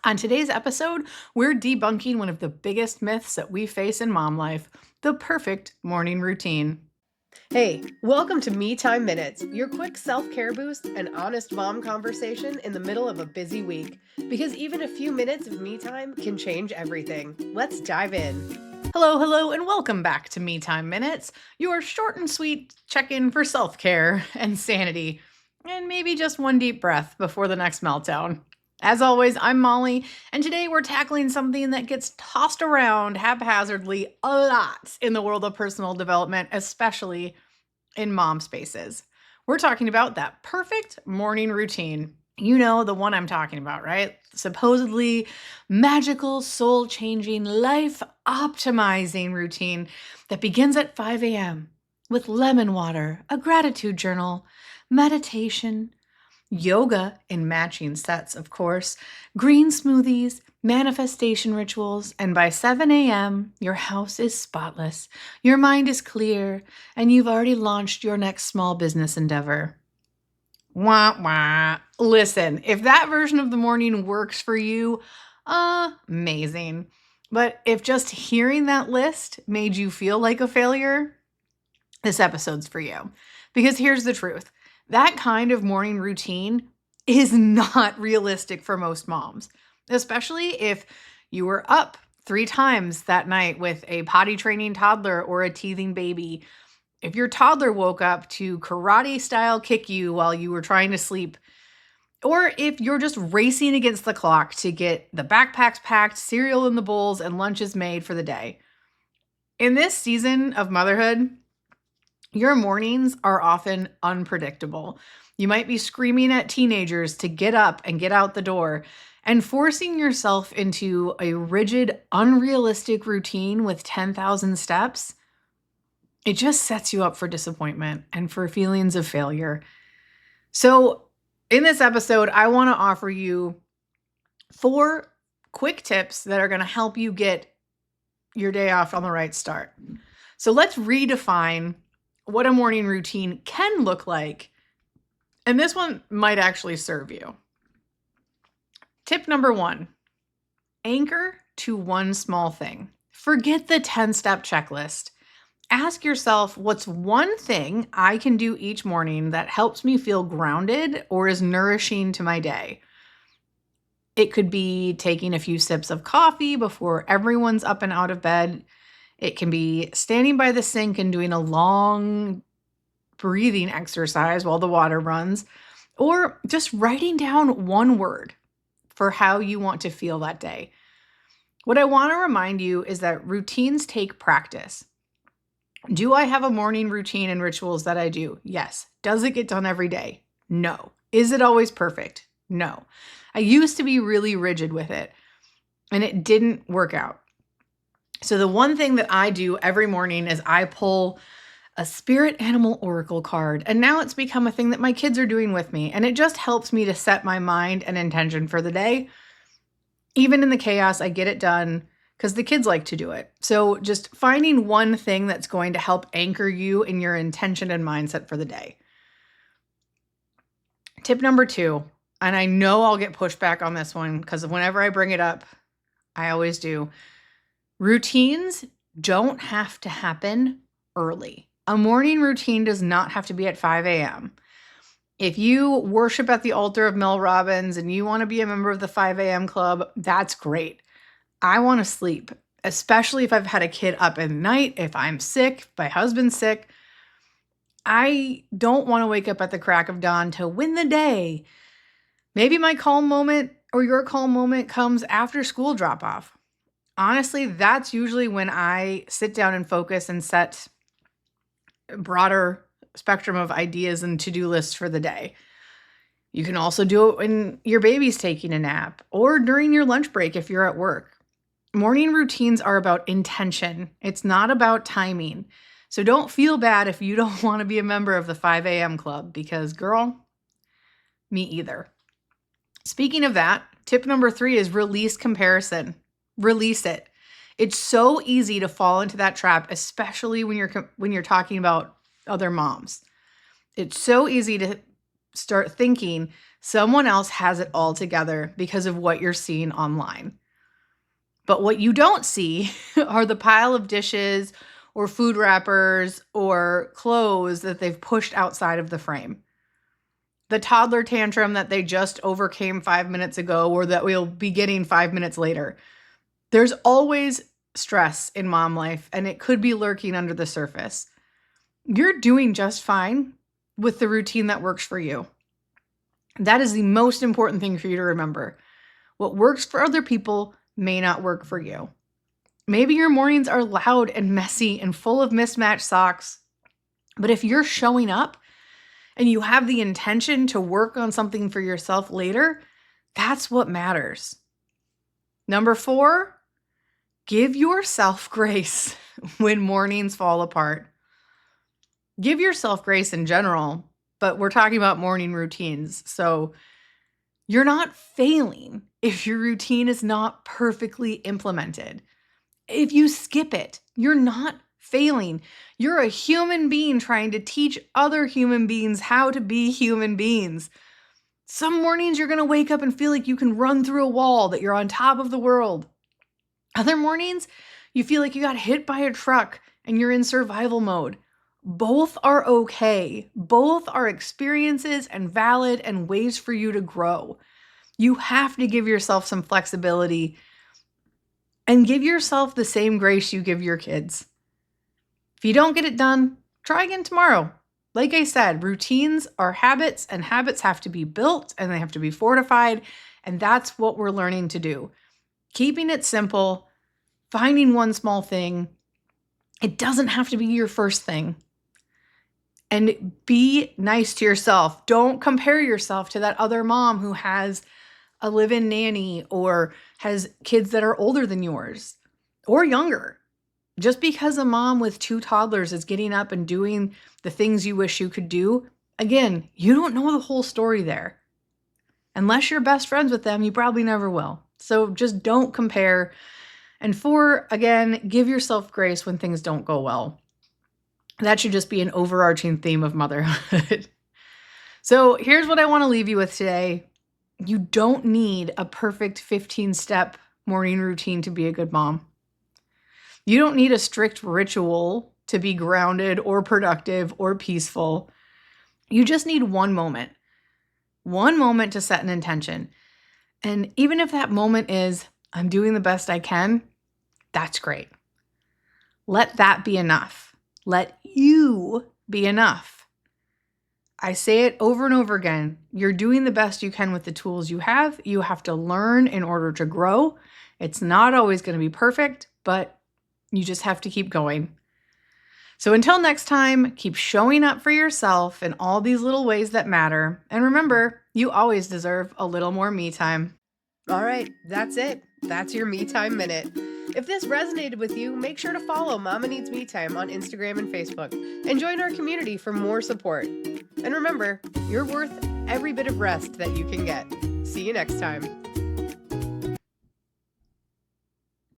On today's episode, we're debunking one of the biggest myths that we face in mom life, the perfect morning routine. Hey, welcome to Me Time Minutes, your quick self care boost and honest mom conversation in the middle of a busy week. Because even a few minutes of me time can change everything. Let's dive in. Hello, and welcome back to Me Time Minutes, your short and sweet check in for self care and sanity, and maybe just one deep breath before the next meltdown. As always, I'm Molly, and today we're tackling something that gets tossed around haphazardly a lot in the world of personal development, especially in mom spaces. We're talking about that perfect morning routine. You know, the one I'm talking about, right? Supposedly magical, soul changing, life optimizing routine that begins at 5 a.m. with lemon water, a gratitude journal, meditation, yoga in matching sets, of course, green smoothies, manifestation rituals, and by 7 a.m., your house is spotless, your mind is clear, and you've already launched your next small business endeavor. Wah, wah. Listen, if that version of the morning works for you, amazing. But if just hearing that list made you feel like a failure, this episode's for you. Because here's the truth. That kind of morning routine is not realistic for most moms, especially if you were up 3 times that night with a potty training toddler or a teething baby. If your toddler woke up to karate style kick you while you were trying to sleep, or if you're just racing against the clock to get the backpacks packed, cereal in the bowls, and lunches made for the day. In this season of motherhood, your mornings are often unpredictable. You might be screaming at teenagers to get up and get out the door, and forcing yourself into a rigid, unrealistic routine with 10,000 steps. It just sets you up for disappointment and for feelings of failure. So, in this episode, I want to offer you 4 quick tips that are going to help you get your day off on the right start. So, let's redefine what a morning routine can look like. And this one might actually serve you. Tip number 1, anchor to one small thing. Forget the 10-step checklist. Ask yourself, what's one thing I can do each morning that helps me feel grounded or is nourishing to my day? It could be taking a few sips of coffee before everyone's up and out of bed. It can be standing by the sink and doing a long breathing exercise while the water runs, or just writing down one word for how you want to feel that day. What I want to remind you is that routines take practice. Do I have a morning routine and rituals that I do? Yes. Does it get done every day? No. Is it always perfect? No. I used to be really rigid with it, and it didn't work out. So the one thing that I do every morning is I pull a spirit animal oracle card, and now it's become a thing that my kids are doing with me, and it just helps me to set my mind and intention for the day. Even in the chaos, I get it done because the kids like to do it. So just finding one thing that's going to help anchor you in your intention and mindset for the day. Tip number 2, and I know I'll get pushback on this one because whenever I bring it up, I always do. Routines don't have to happen early. A morning routine does not have to be at 5 a.m. If you worship at the altar of Mel Robbins and you want to be a member of the 5 a.m. club, that's great. I want to sleep, especially if I've had a kid up at night, if I'm sick, if my husband's sick. I don't want to wake up at the crack of dawn to win the day. Maybe my calm moment or your calm moment comes after school drop off. Honestly, that's usually when I sit down and focus and set a broader spectrum of ideas and to-do lists for the day. You can also do it when your baby's taking a nap or during your lunch break if you're at work. Morning routines are about intention. It's not about timing. So don't feel bad if you don't want to be a member of the 5 a.m. club because, girl, me either. Speaking of that, tip number 3 is release comparison. Release it. It's so easy to fall into that trap, especially when you're talking about other moms. It's so easy to start thinking someone else has it all together because of what you're seeing online. But what you don't see are the pile of dishes or food wrappers or clothes that they've pushed outside of the frame. The toddler tantrum that they just overcame 5 minutes ago or that we'll be getting 5 minutes later. There's always stress in mom life, and it could be lurking under the surface. You're doing just fine with the routine that works for you. That is the most important thing for you to remember. What works for other people may not work for you. Maybe your mornings are loud and messy and full of mismatched socks, but if you're showing up and you have the intention to work on something for yourself later, that's what matters. Number 4, give yourself grace when mornings fall apart. Give yourself grace in general, but we're talking about morning routines. So you're not failing if your routine is not perfectly implemented. If you skip it, you're not failing. You're a human being trying to teach other human beings how to be human beings. Some mornings you're going to wake up and feel like you can run through a wall, that you're on top of the world. Other mornings, you feel like you got hit by a truck and you're in survival mode. Both are okay. Both are experiences and valid and ways for you to grow. You have to give yourself some flexibility and give yourself the same grace you give your kids. If you don't get it done, try again tomorrow. Like I said, routines are habits, and habits have to be built and they have to be fortified. And that's what we're learning to do. Keeping it simple, finding one small thing. It doesn't have to be your first thing. And be nice to yourself. Don't compare yourself to that other mom who has a live-in nanny or has kids that are older than yours or younger. Just because a mom with 2 toddlers is getting up and doing the things you wish you could do, again, you don't know the whole story there. Unless you're best friends with them, you probably never will. So just don't compare. And 4, again, give yourself grace when things don't go well. That should just be an overarching theme of motherhood. So here's what I want to leave you with today. You don't need a perfect 15-step morning routine to be a good mom. You don't need a strict ritual to be grounded or productive or peaceful. You just need one moment to set an intention. And even if that moment is, I'm doing the best I can, that's great. Let that be enough. Let you be enough. I say it over and over again. You're doing the best you can with the tools you have. You have to learn in order to grow. It's not always going to be perfect, but you just have to keep going. So until next time, keep showing up for yourself in all these little ways that matter. And remember, you always deserve a little more me time. All right, that's it. That's your Me Time Minute. If this resonated with you, make sure to follow Mama Needs Me Time on Instagram and Facebook and join our community for more support. And remember, you're worth every bit of rest that you can get. See you next time.